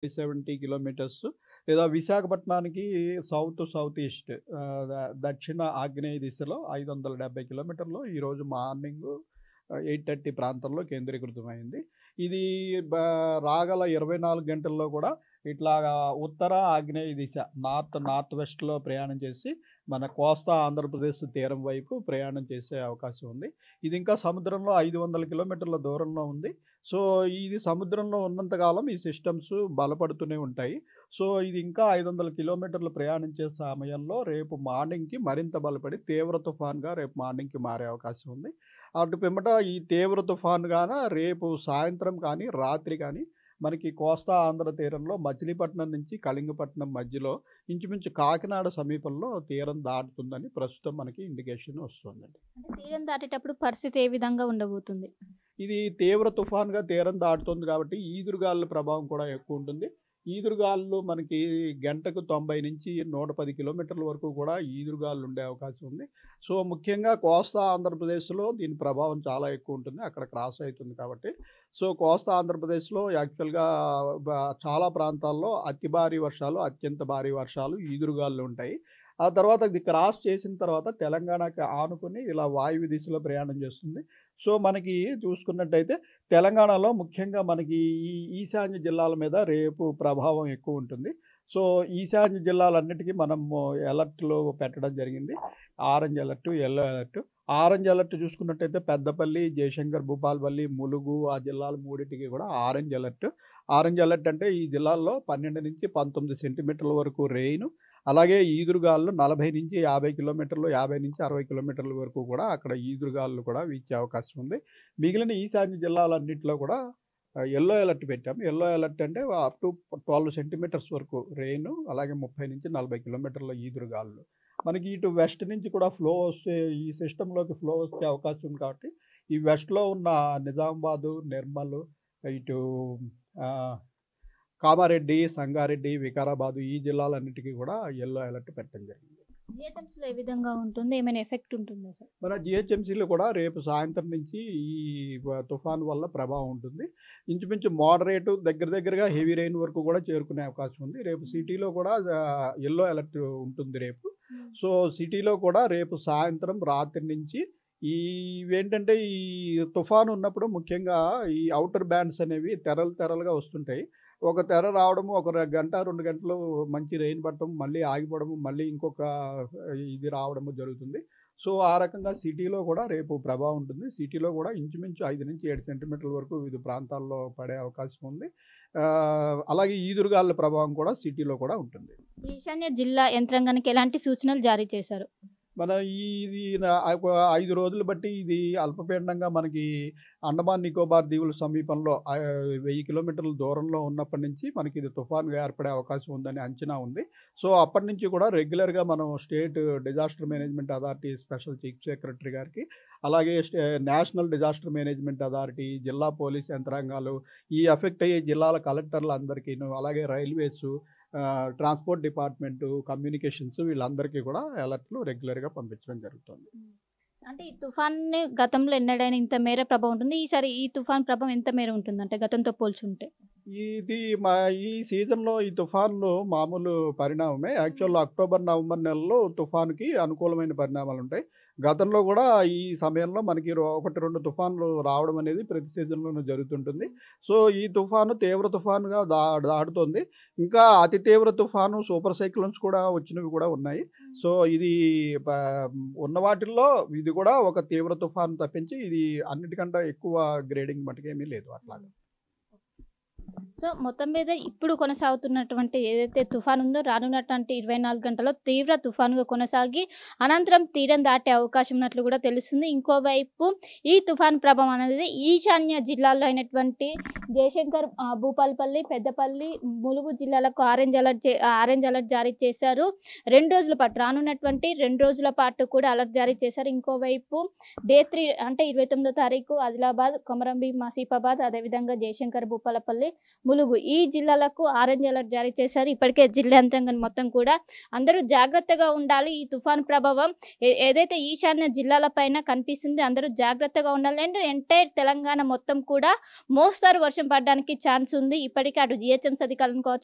70 kilometres లేదా విశాఖపట్నానికి south east దక్షిణ ఆగ్నేయ దిశలో 570 కిలోమీటర్లు ఈరోజు మార్నింగ్ 8:30 ప్రాంతంలో కేంద్రీకృతమైంది. ఇది రాగల 24 గంటల్లో కూడా ఇట్లాగా ఉత్తర ఆగ్నేయ దిశ నార్త్ వెస్ట్లో ప్రయాణం చేసి మన కోస్తా ఆంధ్రప్రదేశ్ తీరం వైపు ప్రయాణం చేసే అవకాశం ఉంది. ఇది ఇంకా సముద్రంలో 500 కిలోమీటర్ల దూరంలో ఉంది. సో ఇది సముద్రంలో ఉన్నంతకాలం ఈ సిస్టమ్స్ బలపడుతూనే ఉంటాయి. సో ఇది ఇంకా 500 కిలోమీటర్లు ప్రయాణించే సమయంలో రేపు మార్నింగ్కి మరింత బలపడి తీవ్ర తుఫాన్గా రేపు మార్నింగ్కి మారే అవకాశం ఉంది. అటు పిమ్మట ఈ తీవ్ర తుఫాన్గాన రేపు సాయంత్రం కానీ రాత్రి కానీ మనకి కోస్తా ఆంధ్ర తీరంలో మచిలీపట్నం నుంచి కళింగపట్నం మధ్యలో ఇంచుమించు కాకినాడ సమీపంలో తీరం దాటుతుందని ప్రస్తుతం మనకి ఇండికేషన్ వస్తుందండి. అంటే తీరం దాటేటప్పుడు పరిస్థితి ఏ విధంగా ఉండబోతుంది? ఇది తీవ్ర తుఫాన్గా తీరం దాటుతుంది కాబట్టి ఈదురుగాలుల ప్రభావం కూడా ఎక్కువ ఉంటుంది. ఈదురుగాలులు మనకి గంటకు 90 నుంచి 110 కిలోమీటర్ల వరకు కూడా ఈదురుగాలులు ఉండే అవకాశం ఉంది. సో ముఖ్యంగా కోస్తా ఆంధ్రప్రదేశ్లో దీని ప్రభావం చాలా ఎక్కువ ఉంటుంది. అక్కడ క్రాస్ అవుతుంది కాబట్టి సో కోస్తా ఆంధ్రప్రదేశ్లో యాక్చువల్గా చాలా ప్రాంతాల్లో అతి భారీ వర్షాలు, అత్యంత భారీ వర్షాలు, ఈదురుగాలులు ఉంటాయి. ఆ తర్వాత ఇది క్రాస్ చేసిన తర్వాత తెలంగాణకి ఆనుకుని ఇలా వాయువ్య దిశలో ప్రయాణం చేస్తుంది. సో మనకి చూసుకున్నట్టయితే తెలంగాణలో ముఖ్యంగా మనకి ఈ ఈశాన్య జిల్లాల మీద రేపు ప్రభావం ఎక్కువ ఉంటుంది. సో ఈశాన్య జిల్లాలన్నిటికీ మనము అలర్ట్లో పెట్టడం జరిగింది. Orange alert, yellow alert. Orange alert చూసుకున్నట్టయితే పెద్దపల్లి, జయశంకర్, భూపాలపల్లి, ములుగు ఆ జిల్లాల మూడింటికి కూడా ఆరెంజ్ అలర్ట్. ఆరెంజ్ అలర్ట్ అంటే ఈ జిల్లాల్లో 12 నుంచి 19 సెంటీమీటర్ల వరకు రెయిన్, అలాగే ఈదురుగాలు 40 నుంచి 50 కిలోమీటర్లు, 50 నుంచి 60 కిలోమీటర్ల వరకు కూడా అక్కడ ఈదురుగాలు కూడా వీచే అవకాశం ఉంది. మిగిలిన ఈశాన్య జిల్లాలన్నింటిలో కూడా ఎల్లో అలర్ట్ పెట్టాము. ఎల్లో అలర్ట్ అంటే అప్ టు 12 సెంటీమీటర్స్ వరకు రెయిన్, అలాగే 30 నుంచి 40 కిలోమీటర్ల ఈదురుగాలు. మనకి ఇటు వెస్ట్ నుంచి కూడా ఫ్లో వస్తే ఈ సిస్టంలోకి ఫ్లో వచ్చే అవకాశం ఉంది కాబట్టి ఈ వెస్ట్లో ఉన్న నిజామాబాదు, నిర్మల్, ఇటు కామారెడ్డి, సంగారెడ్డి, వికారాబాదు ఈ జిల్లాలన్నిటికీ కూడా ఎల్లో అలర్ట్ పెట్టడం జరిగింది. జిహెచ్ఎంసీలో ఏ విధంగా ఉంటుంది? ఏమైనా ఎఫెక్ట్ ఉంటుందా సార్? మన జిహెచ్ఎంసీలో కూడా రేపు సాయంత్రం నుంచి ఈ తుఫాన్ వల్ల ప్రభావం ఉంటుంది. ఇంచుమించు మోడరేటు దగ్గరగా హెవీ రెయిన్ వరకు కూడా చేరుకునే అవకాశం ఉంది. రేపు సిటీలో కూడా ఎల్లో అలర్ట్ ఉంటుంది రేపు. సో సిటీలో కూడా రేపు సాయంత్రం రాత్రి నుంచి ఇవేంటంటే ఈ తుఫాను ఉన్నప్పుడు ముఖ్యంగా ఈ అవుటర్ బ్యాండ్స్ అనేవి తెరలుగా వస్తుంటాయి. ఒక తెర రావడము, ఒక గంట 2 గంటలు మంచి రెయిన్ పడటం, మళ్ళీ ఆగిపోవడము, మళ్ళీ ఇంకొక ఇది రావడము జరుగుతుంది. సో ఆ రకంగా సిటీలో కూడా రేపు ప్రభావం ఉంటుంది. సిటీలో కూడా ఇంచుమించు 5 నుంచి 7 సెంటీమీటర్ల వరకు వివిధ ప్రాంతాల్లో పడే అవకాశం ఉంది. అలాగే ఈదురుగాలుల ప్రభావం కూడా సిటీలో కూడా ఉంటుంది. ఈశాన్య జిల్లా యంత్రాంగానికి ఎలాంటి సూచనలు జారీ చేశారు? మన ఇది 5 రోజులు బట్టి ఇది అల్పపీడనంగా మనకి అండమాన్ నికోబార్ దీవుల సమీపంలో 1000 కిలోమీటర్ల దూరంలో ఉన్నప్పటి నుంచి మనకి ఇది తుఫాన్గా ఏర్పడే అవకాశం ఉందని అంచనా ఉంది. సో అప్పటి నుంచి కూడా రెగ్యులర్గా మనం state disaster management authority special chief secretary గారికి, అలాగే నేషనల్ డిజాస్టర్ మేనేజ్మెంట్ అథారిటీ, జిల్లా పోలీస్ యంత్రాంగాలు, ఈ ఎఫెక్ట్ అయ్యే జిల్లాల కలెక్టర్లు అందరికీను, అలాగే రైల్వేసు, ట్రాన్స్పోర్ట్ డిపార్ట్మెంటు, కమ్యూనికేషన్స్ వీళ్ళందరికీ కూడా అలర్ట్లు రెగ్యులర్గా పంపించడం జరుగుతుంది. అంటే ఈ తుఫాన్ గతంలో ఎన్నడైనా ఇంత మేర ప్రభావం ఉంటుంది, ఈసారి ఈ తుఫాన్ ప్రభావం ఎంత మేర ఉంటుంది అంటే గతంతో పోల్చుంటే? ఇది ఈ సీజన్లో ఈ తుఫాన్లు మామూలు పరిణామమే. యాక్చువల్ అక్టోబర్, నవంబర్ నెలలో తుఫాన్కి అనుకూలమైన పరిణామాలు ఉంటాయి. గతంలో కూడా ఈ సమయంలో మనకి 1-2 తుఫాన్లు రావడం అనేది ప్రతి సీజన్లోనూ జరుగుతుంటుంది. సో ఈ తుఫాను తీవ్ర తుఫానుగా దాటుతుంది. ఇంకా అతి తీవ్ర తుఫాను, సూపర్ సైక్లోన్స్ కూడా వచ్చినవి కూడా ఉన్నాయి. సో ఇది ఉన్న వాటిల్లో ఇది కూడా ఒక తీవ్ర తుఫాను తప్పించి ఇది అన్నిటికంటే ఎక్కువ గ్రేడింగ్ మటుకేమీ లేదు అట్లాగా. సో మొత్తం మీద ఇప్పుడు కొనసాగుతున్నటువంటి ఏదైతే తుఫాన్ ఉందో రానున్నటువంటి 24 గంటల్లో తీవ్ర తుఫానుగా కొనసాగి అనంతరం తీరం దాటే అవకాశం ఉన్నట్లు కూడా తెలుస్తుంది. ఇంకోవైపు ఈ తుఫాన్ ప్రభావం అనేది ఈశాన్య జిల్లాల్లో అయినటువంటి జయశంకర్, భూపాలపల్లి, పెద్దపల్లి, ములుగు జిల్లాలకు ఆరెంజ్ అలర్ట్ జారీ చేశారు. 2 రోజుల పాటు రానున్నటువంటి 2 రోజుల పాటు కూడా అలర్ట్ జారీ చేశారు. ఇంకోవైపు డే 3 అంటే 29వ తారీఖు ఆదిలాబాద్, కొమరంభీం, ఆసిఫాబాద్, అదేవిధంగా జయశంకర్, భూపాలపల్లి, ములుగు ఈ జిల్లాలకు ఆరెంజ్ అలర్ట్ జారీ చేశారు. ఇప్పటికే జిల్లా యంత్రాంగం మొత్తం కూడా అందరూ జాగ్రత్తగా ఉండాలి. ఈ తుఫాన్ ప్రభావం ఏదైతే ఈశాన్య జిల్లాల పైన కనిపిస్తుంది, అందరూ జాగ్రత్తగా ఉండాలి. అండ్ ఎంటైర్ తెలంగాణ మొత్తం కూడా మోస్తారు వర్ష వర్షం పడడానికి ఛాన్స్ ఉంది. ఇప్పటికే అటు జిహెచ్ఎంసీ అధికారులను కావచ్చు